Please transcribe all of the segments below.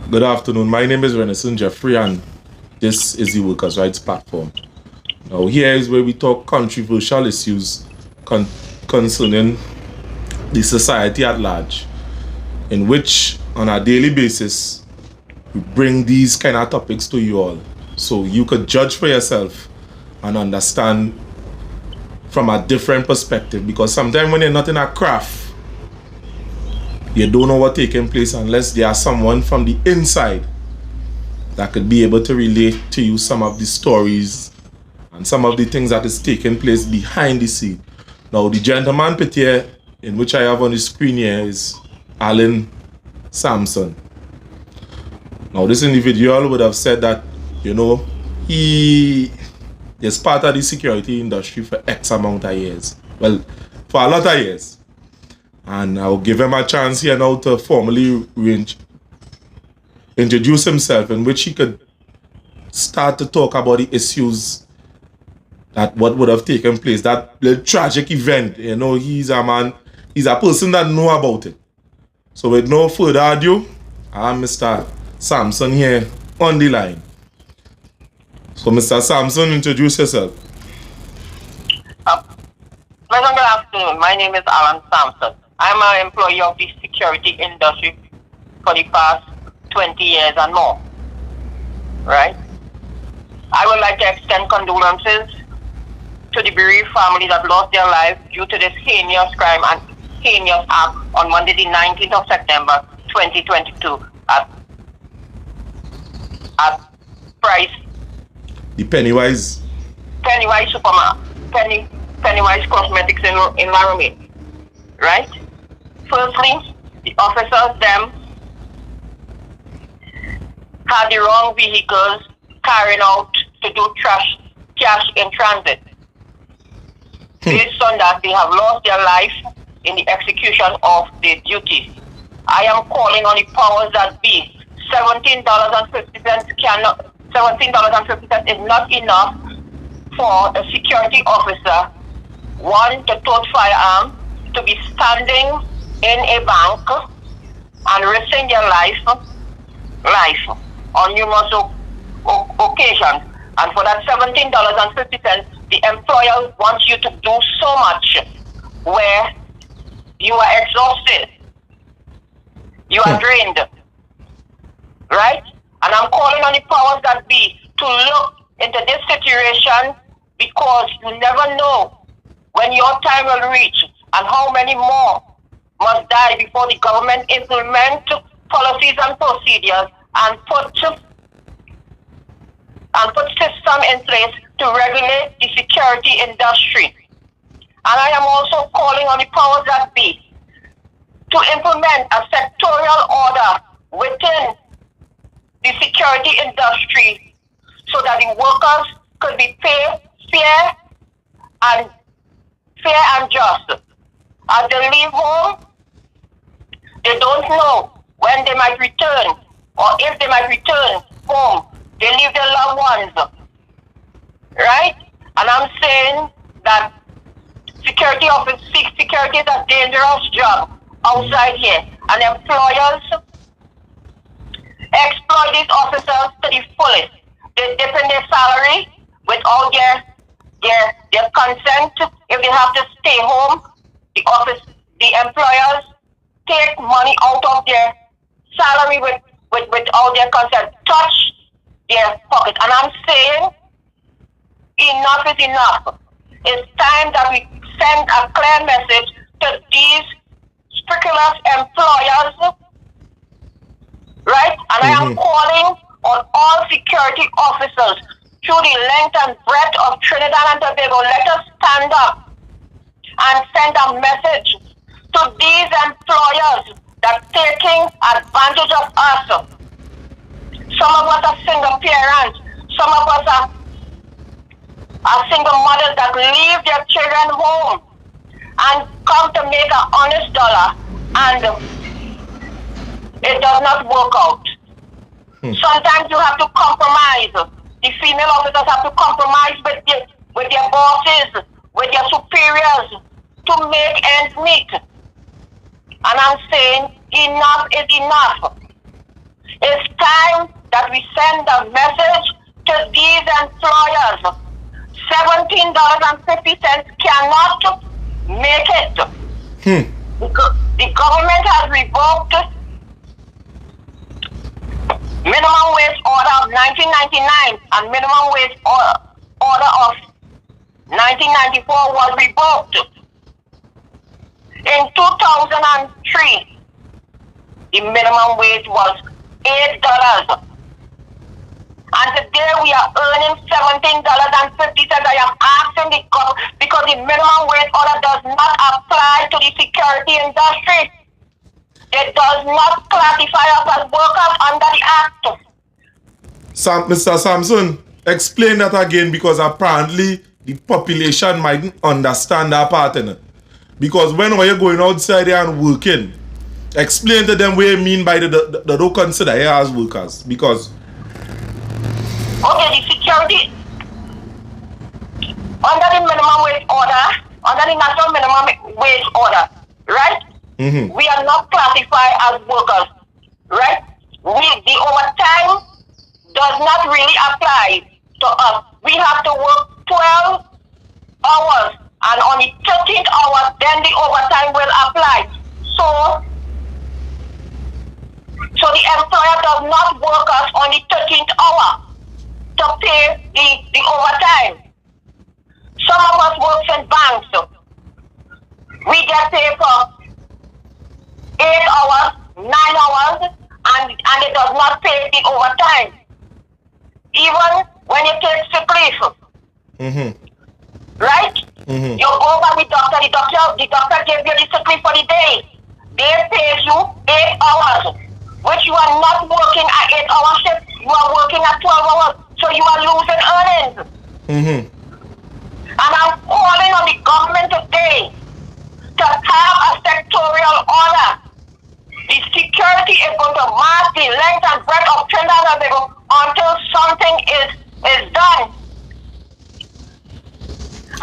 Good afternoon. My name is Renison Jeffrey, and this is the Workers' Rights Platform. Now, here is where we talk controversial issues concerning the society at large, in which, on a daily basis, we bring these kind of topics to you all, so you could judge for yourself and understand from a different perspective. Because sometimes when you're not in a craft, you don't know what's taking place unless there's someone from the inside that could be able to relate to you some of the stories and some of the things that is taking place behind the scene. Now, the gentleman put here, in which I have on the screen here, is Alan Sampson. Now, this individual would have said that, he is part of the security industry for X amount of years. Well, for a lot of years. And I'll give him a chance here now to formally introduce himself, in which he could start to talk about the issues that what would have taken place, that the tragic event. He's a man, he's a person that know about it. So with no further ado, I'm Mr. Sampson here on the line. So Mr. Sampson, introduce yourself. Pleasant good afternoon. My name is Alan Sampson. I'm an employee of the security industry for the past 20 years and more. Right? I would like to extend condolences to the bereaved family that lost their lives due to this heinous crime and heinous act on Monday the 19th of September 2022 at Price. The Pennywise Supermarket. Pennywise Cosmetics in Laramie. Right? Firstly, the officers them had the wrong vehicles carrying out to do cash in transit. Based on that, they have lost their life in the execution of their duties. I am calling on the powers that be. $17.50 is not enough for a security officer, one, to tote firearm, to be standing in a bank and risking their life on numerous occasions. And for that $17.50, the employer wants you to do so much where you are exhausted, you are drained, right? And I'm calling on the powers that be to look into this situation, because you never know when your time will reach and how many more must die before the government implement policies and procedures and put system in place to regulate the security industry. And I am also calling on the powers that be to implement a sectoral order within the security industry so that the workers could be paid fair and just. As they leave home, they don't know when they might return, or if they might return home. They leave their loved ones, right? And I'm saying that security is a dangerous job outside here, and employers exploit these officers to the fullest. They dip in their salary without their consent. If they have to stay home, the employers take money out of their salary without their consent, touch their pocket. And I'm saying enough is enough. It's time that we send a clear message to these scrupulous employers, right? And I am calling on all security officers through the length and breadth of Trinidad and Tobago. Let us stand up and send a message to these employers that are taking advantage of us. Some of us are single parents. Some of us are single mothers that leave their children home and come to make an honest dollar, and it does not work out. Sometimes you have to compromise. The female officers have to compromise with their bosses, with their superiors, to make ends meet. And I'm saying enough is enough. It's that we send a message to these employers. $17.50 cannot make it. The government has revoked minimum wage order of 1999 and minimum wage order of 1994 was revoked. In 2003, the minimum wage was $8. And today we are earning $17.50. I am asking the government because the minimum wage order does not apply to the security industry. It does not classify us as workers under the Act. Mr. Sampson, explain that again, because apparently the population mightn't understand that part in it. Because when you're going outside there and working, explain to them what you mean by they don't consider you as workers. Because okay, the security under the minimum wage order, under the national minimum wage order, right? We are not classified as workers, right? The overtime does not really apply to us. We have to work 12 hours, and on the 13th hour, then the overtime will apply. So the employer does not work us on the 13th hour to pay the overtime. Some of us work in banks. We get paid for 8 hours, 9 hours, and it does not pay the overtime. Even when you take sick leave, right? You go by the doctor gives you the sick leave for the day. They pay you 8 hours, which you are not working at 8-hour shift. You are working at 12 hours, so you are losing earnings. And I'm calling on the government today to have a sectorial order. The security is going to mark the length and breadth of Trinidad and Tobago until something is done.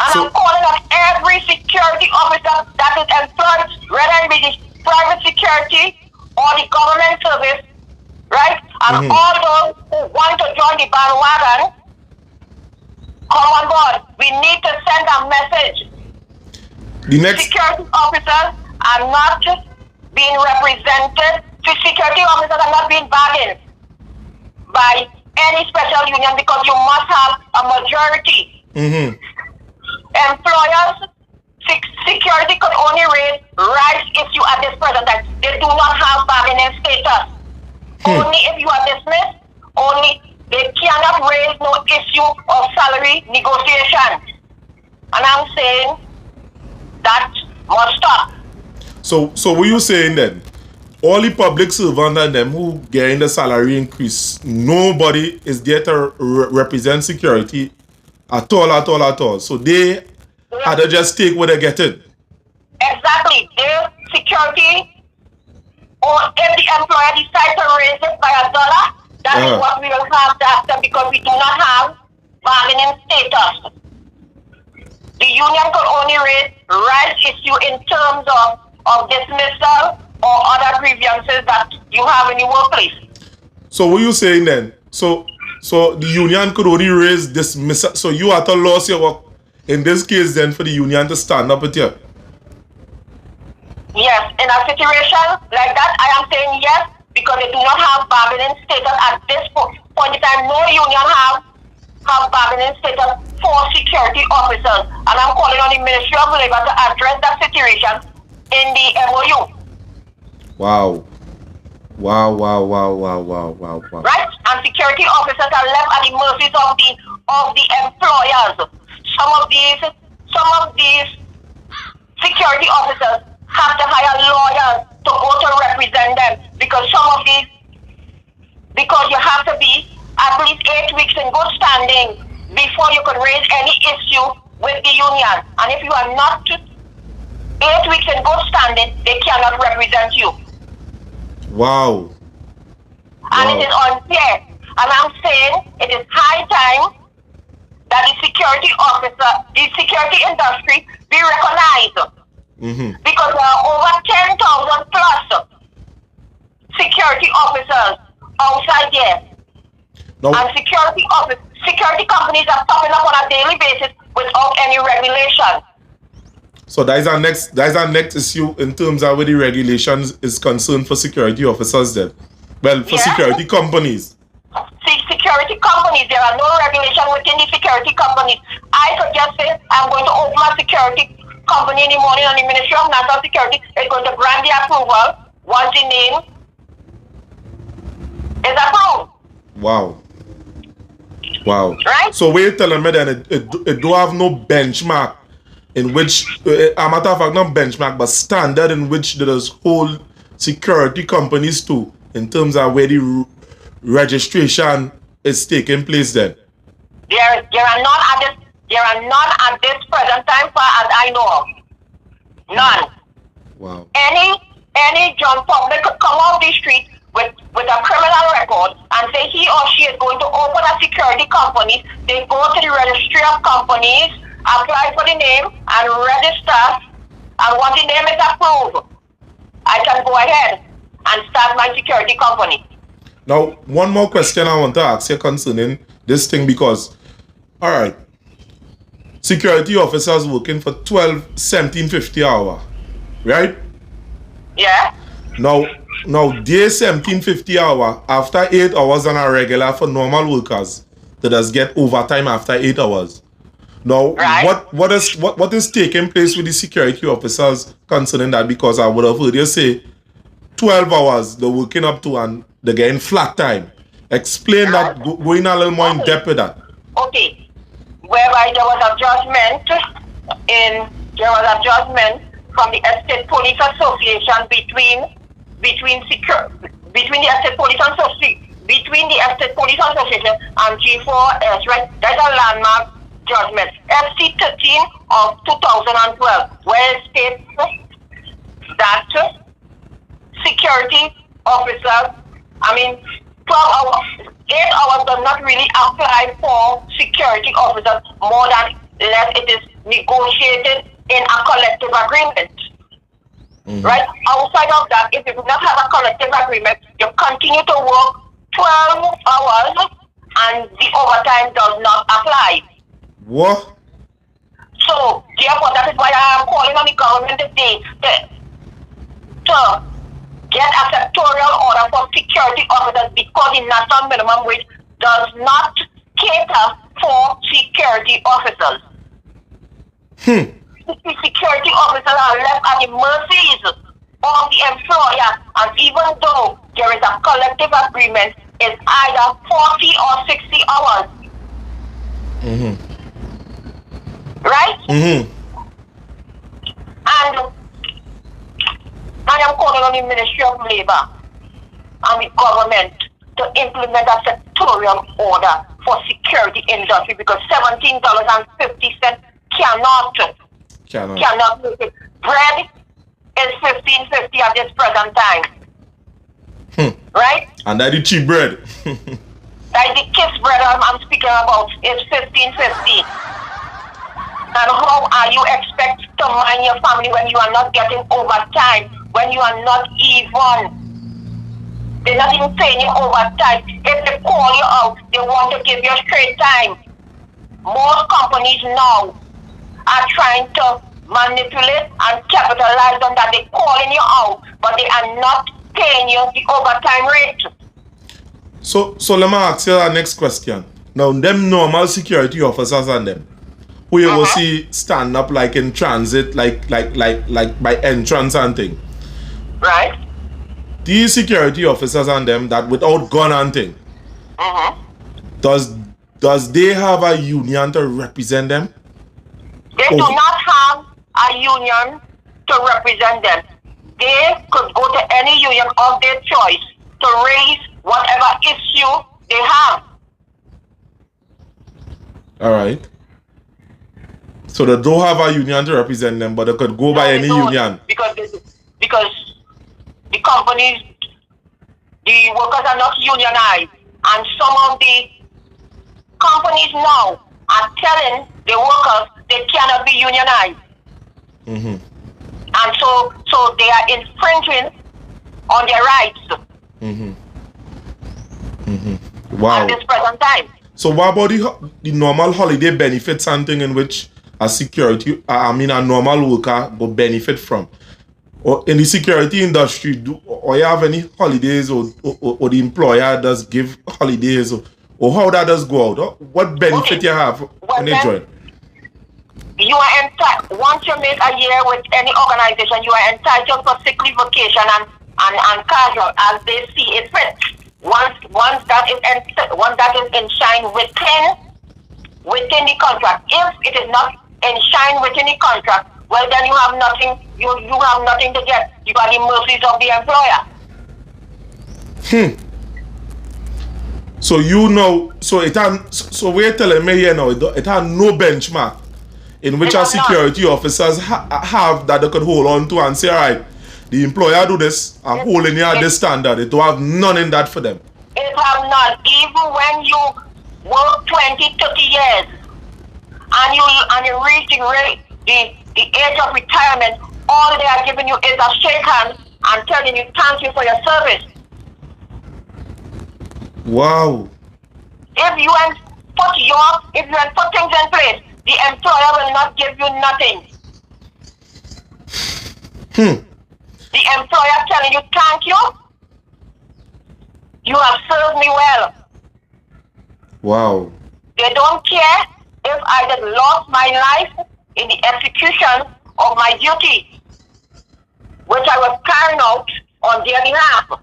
And I'm calling on every security officer that is employed, whether it be the private security or the government service, right? And all those who want to join the bandwagon, come on board. We need to send a message. the next Security officers are not being represented. The security officers are not being bargained by any special union because you must have a majority. Employers, security could only raise rights issue at this present time. They do not have bargaining status. Only if you are dismissed, only they cannot raise no issue of salary negotiation. And I'm saying that must stop. So what you saying then? All the public servants and them who getting the salary increase, nobody is there to represent security at all. So they had to just take what they're getting. Exactly. Their security, or if the employer decides to raise it by $1, that is what we will have to ask them because we do not have bargaining status. The union could only raise rights issue in terms of dismissal or other grievances that you have in the workplace. So what you saying then? So the union could only raise dismissal. So you have to lose your work in this case then for the union to stand up with you? Yes, in a situation like that, I am saying yes because they do not have bargaining status at this point in time. No union have bargaining status for security officers, and I'm calling on the Ministry of Labor to address that situation in the MOU. Wow. Right? And security officers are left at the mercies of the employers. Some of these security officers have to hire lawyers to go to represent them because you have to be at least 8 weeks in good standing before you can raise any issue with the union. And if you are not 8 weeks in good standing, they cannot represent you. Wow. And it is unfair. And I'm saying it is high time that the security industry be recognized. Because there are over 10,000 plus security officers outside there. No. And security companies are popping up on a daily basis without any regulation. So that is our next issue in terms of where the regulations is concerned for security officers then. Well, for security companies. Security companies, there are no regulations within the security companies. I could just say I'm going to open a security company in the morning and the Ministry of National Security is going to grant the approval once the name is approved. Wow. Right? So we're telling me then it don't have no benchmark in which, a matter of fact, not benchmark, but standard in which there's whole security companies too, in terms of where the registration is taking place then. There are none at this present time, far as I know of. None. Wow. Any John public could come off the street with a criminal record and say he or she is going to open a security company. They go to the registry of companies, apply for the name, and register. And once the name is approved, I can go ahead and start my security company. Now, one more question I want to ask you concerning this thing, because, all right, security officers working for 1750 hour, right? Yeah. Now, day 1750 hour, after 8 hours on a regular for normal workers, that does get overtime after 8 hours. Now, right. what is taking place with the security officers concerning that? Because I would have heard you say 12 hours they're working up to and they're getting flat time. Explain that, going a little more in depth with that. Okay. Whereby there was a judgment from the Estate Police Association between the Estate Police Association and G4S, right? That's a landmark judgment, FC 13 of 2012, where it states that security officers, 12 hours, 8 hours does not really apply for security officers more than less it is negotiated in a collective agreement. Right? Outside of that, if you do not have a collective agreement, you continue to work 12 hours and the overtime does not apply. What? So, therefore, that is why I am calling on the government today to get a sectoral order for security officers, because the national minimum wage does not cater for security officers. The security officers are left at the mercies of the employer, and even though there is a collective agreement, it's either 40 or 60 hours. Right? And I am calling on the Ministry of Labor and the government to implement a sectorial order for security industry, because $17.50 cannot make it. Bread is $15.50 at this present time. Right? And that is cheap bread. Like the kids bread I'm speaking about is $15.50. And how are you expect to mind your family when you are not getting overtime, when you are not even, they're not even paying you overtime. If they call you out, they want to give you straight time. Most companies now are trying to manipulate and capitalize on that. They're calling you out, but they are not paying you the overtime rate. So let me ask you our next question. Now, them normal security officers and them, who you will see stand up like in transit, like by entrance and thing. Right. These security officers and them that without gun and thing, does they have a union to represent them? They do not have a union to represent them. They could go to any union of their choice to raise whatever issue they have. All right. So they don't have a union to represent them, but they could go by any union. Because the companies, the workers are not unionized, and some of the companies now are telling the workers they cannot be unionized. And so they are infringing on their rights. at Wow. this present time. So what about the normal holiday benefits and thing in which a security, a normal worker will benefit from? Or in the security industry, or you have any holidays, or the employer does give holidays, or how that does go out? Or what benefit Okay. you have when you join? You are entitled, once you make a year with any organization, you are entitled for sick leave, vacation, and casual as they see it fit. Once that is enshrined within the contract. If it is not enshrined within the contract, well then you have nothing. You have nothing to get. You are the mercies of the employer. So you know, so we're telling me here now, it had no benchmark in which our security officers have that they could hold on to and say, all right, the employer do this, I'm holding you at this standard. It don't have none in that for them. It have none. Even when you work 20, 30 years and you reach the age of retirement, all they are giving you is a shake hand and telling you thank you for your service. Wow. If you put things in place, the employer will not give you nothing. The employer telling you thank you. You have served me well. Wow. They don't care if I had lost my life in the execution of my duty, which I was carrying out on their behalf.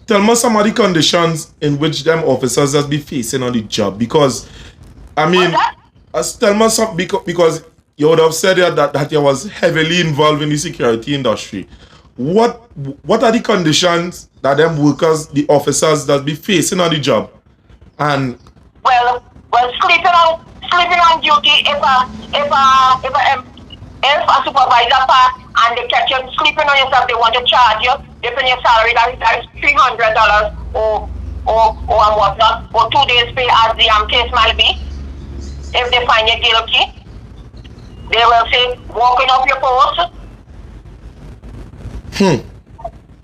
Tell me some of the conditions in which them officers has be facing on the job, because I mean, tell me some, because you would have said that you was heavily involved in the security industry. What are the conditions that them workers, the officers that be facing on the job? And well, sleeping on duty if a supervisor pass and they catch you sleeping on yourself, they want to charge you. They pay your salary that is $300 or whatnot, or 2 days pay as the case might be. If they find you guilty, they will say walking off your post.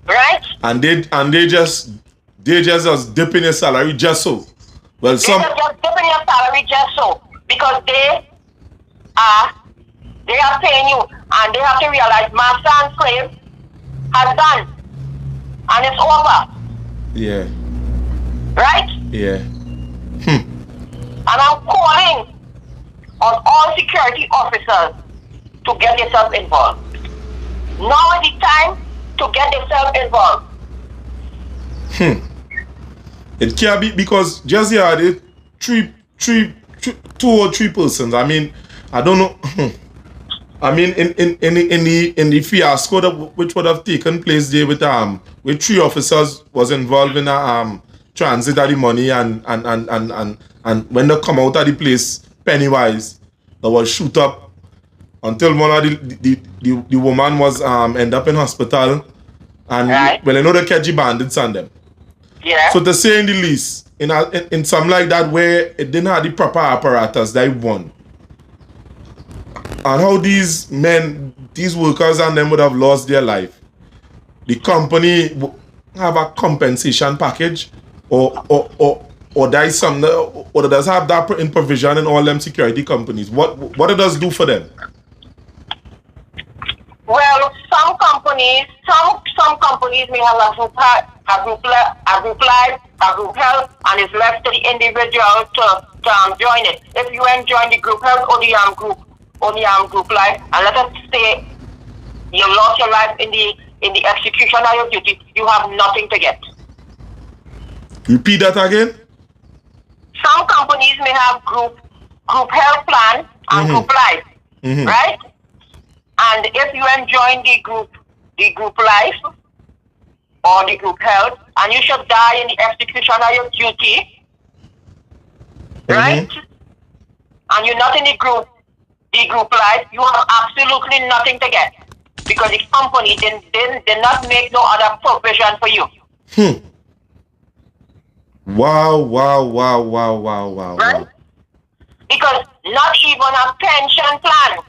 Right? And they just dip in your salary just so. Well, they just dip in your salary just so, because they are paying you, and they have to realize master and slave has done, and it's over. Yeah. Right? Yeah. And I'm calling on all security officers to get yourself involved. Now is the time to get yourself involved. It can't be, because just here the two or three persons. I mean, I don't know. I mean, in the fiasco that which would have taken place there with 3 officers was involved in a transit of the money, and when they come out of the place Pennywise, they was shoot up until one of the woman was end up in hospital, and right. Well, I know they catch the bandits on them. Yeah. So to say in the least, in something like that where it didn't have the proper apparatus, they won. And how these men, these workers and them would have lost their life. The company have a compensation package, or there is some, or does have that in provision in all them security companies. What it does do for them? Well, some companies may have a group life, a group health, and it's left to the individual to join it. If you join the group health or the group life, and let us say you lost your life in the execution of your duty, you have nothing to get. Repeat that again. Some companies may have group health plan and group life, right? And if you join the group life or the group health, and you should die in the execution of your duty, right? And you're not in the group life, you have absolutely nothing to get, because the company did not make no other provision for you. Wow. Right? Because not even a pension plan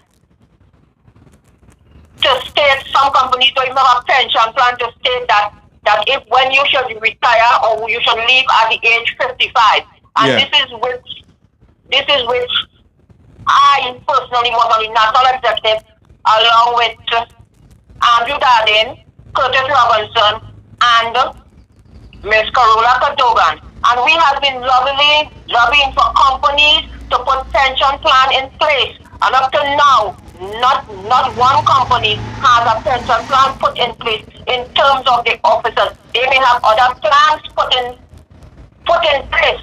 to state, some companies don't even have a pension plan to state that that if when you should retire or you should leave at the age 55. And this is which I personally was on the national executive along with Andrew Darden, Curtis Robinson, and Ms. Carola Cadogan. And we have been lobbying for companies to put pension plan in place. And up to now, not one company has a pension plan put in place in terms of the officers. They may have other plans put in place.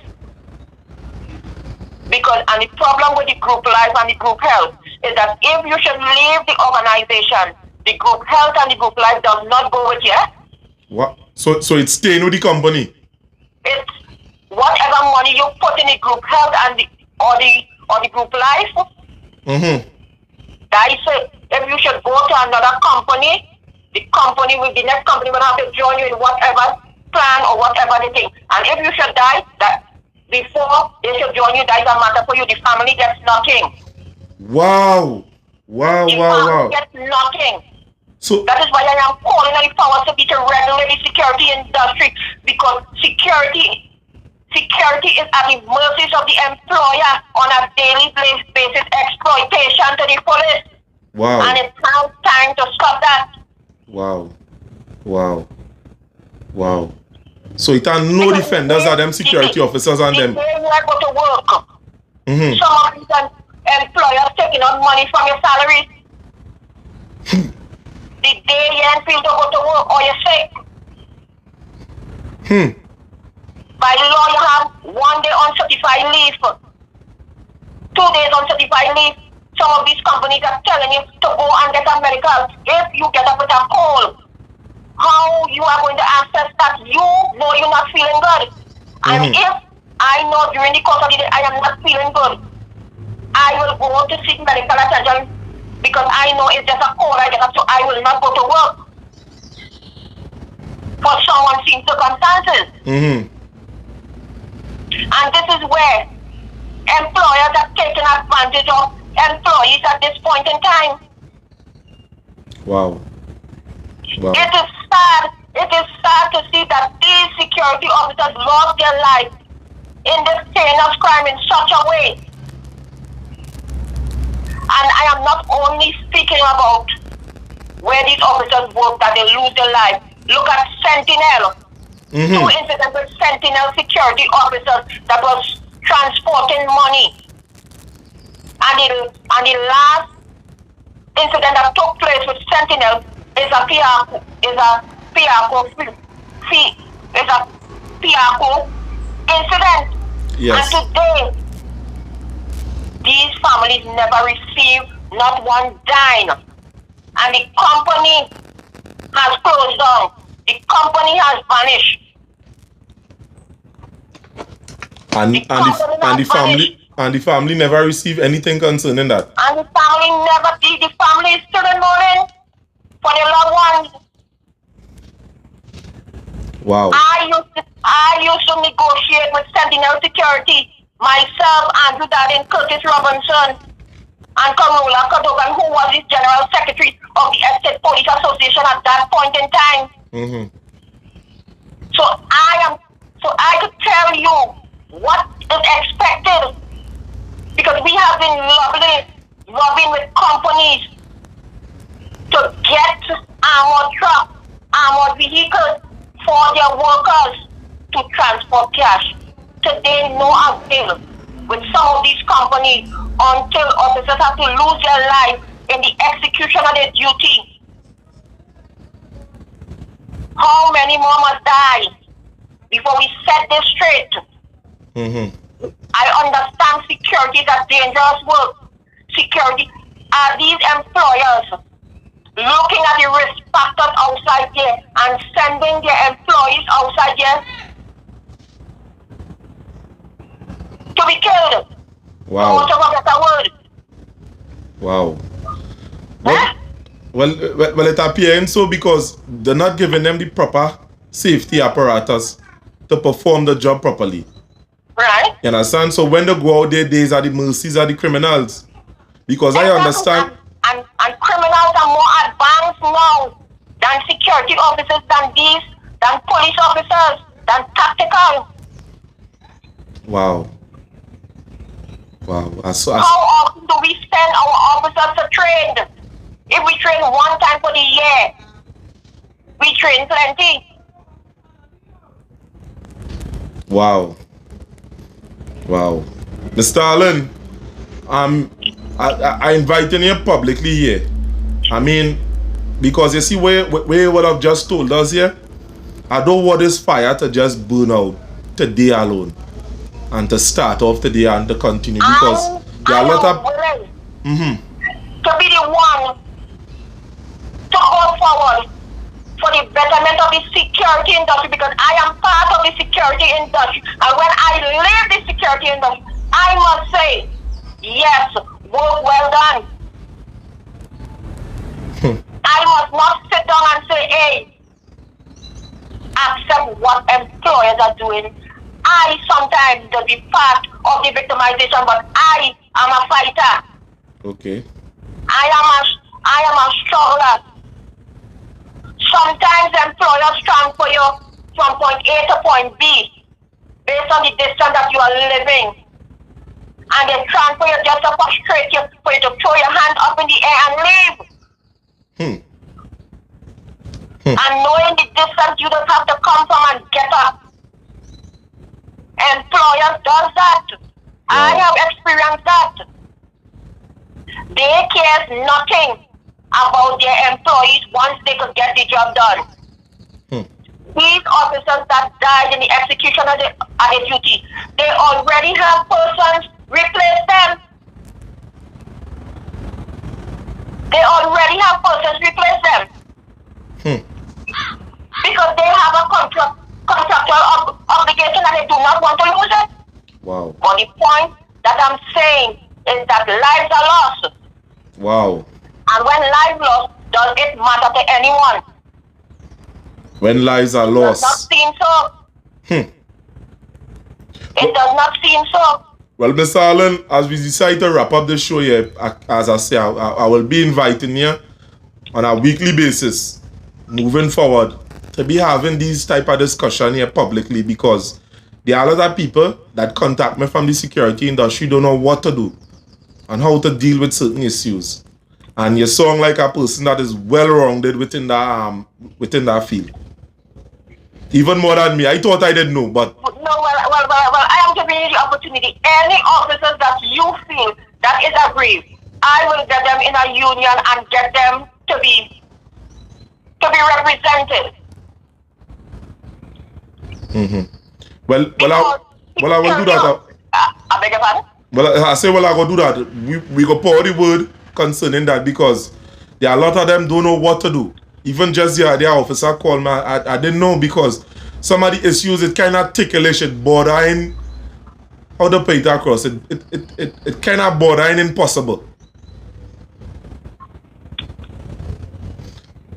And the problem with the group life and the group health is that if you should leave the organization, the group health and the group life does not go with you. What? So it's staying with the company? It's whatever money you put in the group health and the group life. That is it. If you should go to another company, the next company will have to join you in whatever plan or whatever they think. And if you should die, that before they should join you, that is a matter for you. The family gets nothing. Wow. The family gets nothing. So that is why I am calling on the powers to be to regulate the security industry, because security is at the mercy of the employer on a daily basis, exploitation to the police. Wow. And it's now time to stop that. Wow. So it are no defenders are them security officers and them. The day you go to work, some of these employers taking out money from your salary. The day you ain't feel to go to work or you're sick. By law, you have 1 day uncertified leave, 2 days uncertified leave. Some of these companies are telling you to go and get a medical. If you get up with a cold, how you are going to access that? You know you're not feeling good. And if I know during the course of the day I am not feeling good, I will go to seek medical attention, because I know it's just a cold I get up, so I will not go to work for some unseen circumstances. And this is where employers are taking advantage of employees at this point in time. Wow. It is sad. It is sad to see that these security officers lost their life in this chain of crime in such a way. And I am not only speaking about where these officers work that they lose their life. Look at Sentinel. 2 incidents with Sentinel security officers that was transporting money. And the last incident that took place with Sentinel is a Piaco incident. Yes. And today, these families never received not one dime. And the company has closed down. The company has vanished. And the family never received anything concerning that. And the family is still in mourning for their loved ones. Wow. I used to negotiate with Sentinel Security. Myself, Andrew Darden, Curtis Robinson, and Carola Cadogan, who was the General Secretary of the Estate Police Association at that point in time. So I could tell you what is expected, because we have been lobbying with companies to get armored trucks, armored vehicles for their workers to transport cash. Today, no avail with some of these companies until officers have to lose their life in the execution of their duty. How many more must die before we set this straight? I understand security is a dangerous work. Security are these employers looking at the risk factors outside there and sending their employees outside there to be killed. Wow. For want of a better word. Wow. Well, it appears so because they're not giving them the proper safety apparatus to perform the job properly. Right. You understand? So when they go out there, these are the mercies of the criminals. Because I understand. And criminals are more advanced now than security officers, than than police officers, than tactical. Wow. Wow. How often do we send our officers to train? If we train one time for the year, we train plenty. Wow. Wow. Mr. Allen, I inviting you publicly here. I mean, because you see where what I've just told us here, I don't want this fire to just burn out today alone and to start off today and to continue, because there are a lot of to be the one to go forward for the betterment of the security industry, because I am part of the security industry, and when I leave the security industry, I must say, yes, work well done. I must not sit down and say, hey, accept what employers are doing. I sometimes will be part of the victimization, but I am a fighter. Okay. I am a struggler. Sometimes employers transfer you from point A to point B based on the distance that you are living. And they transfer you just to frustrate you, for you to throw your hand up in the air and leave. And knowing the distance you don't have to come from and get up. Employers does that. Wow. I have experienced that. They care nothing about their employees once they could get the job done. These officers that died in the execution of the duty, they already have persons replace them. They already have persons replace them. Because they have a contractual obligation and they do not want to lose it. Wow. But the point that I'm saying is that lives are lost. Wow. And when lives lost, does it matter to anyone? When lives are lost. It does not seem so. It does not seem so. Well, Mr. Allen, as we decide to wrap up the show here, as I say, I will be inviting you on a weekly basis, moving forward, to be having these type of discussion here publicly, because there are a lot of people that contact me from the security industry don't know what to do and how to deal with certain issues. And you sound like a person that is well-rounded within that field. Even more than me. I thought I didn't know, but... No, well, I am giving you the opportunity. Any officers that you feel that is aggrieved, I will get them in a union and get them to be represented. Well, I will do that. I beg your pardon? Well, I say, I go do that. We go pour the word concerning that, because there are a lot of them don't know what to do. Even just the officer called me, I didn't know, because some of the issues, it kind of ticklish, it bordering, how to put it across, it kind of bordering impossible.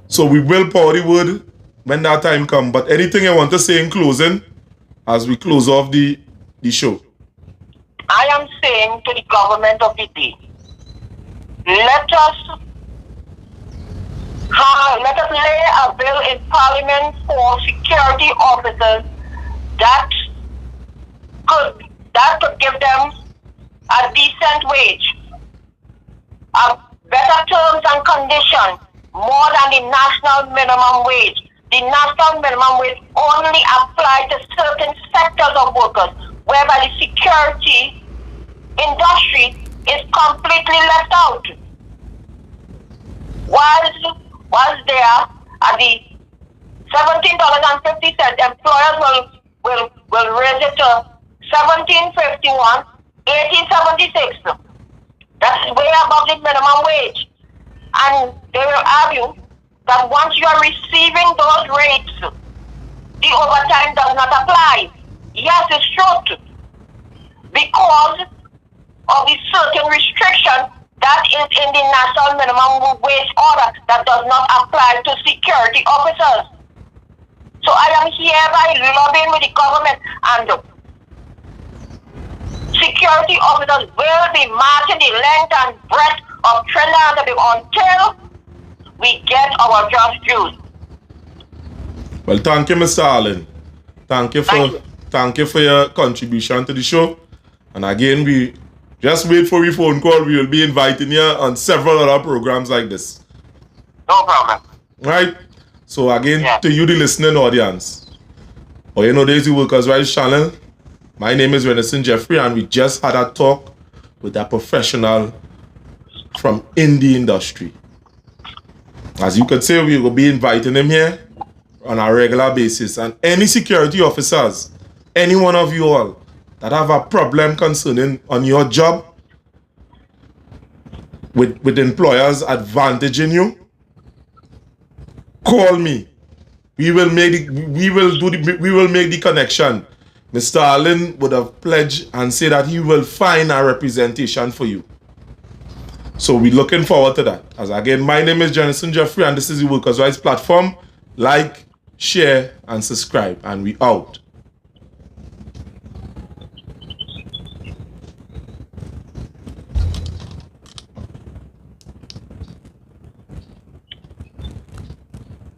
So we will pour the word when that time comes. But anything I want to say in closing, as we close off the show? I am saying to the government of the day, let us lay a bill in Parliament for security officers that could give them a decent wage, a better terms and conditions, more than the national minimum wage. The national minimum wage only applies to certain sectors of workers, whereby the security industry is completely left out. Whilst there at the $17.50, employers will raise it to $17.51, $18.76. That's way above the minimum wage. And they will argue that once you are receiving those rates, the overtime does not apply. Yes, it's true. Because of the certain restriction that is in the national minimum wage order that does not apply to security officers. So I am hereby lobbying with the government, and security officers will be marching the length and breadth of Trinidad until we get our just dues. Well, thank you, Mr. Allen. Thank you for your contribution to the show. And again, we just wait for your phone call. We will be inviting you on several other programs like this. No problem. Right? So again, to you, the listening audience, or you know, there's the Workers' Rights channel. My name is Renison Jeffrey, and we just had a talk with a professional from in the industry. As you could say, we will be inviting him here on a regular basis. And any security officers, any one of you all that have a problem concerning on your job with employers advantaging you, call me. We will make the connection. Mr. Allen would have pledged and said that he will find a representation for you. So we're looking forward to that. As again, my name is Jonathan Jeffrey, and this is the Workers' Rights Platform. Like, share, and subscribe, and we out.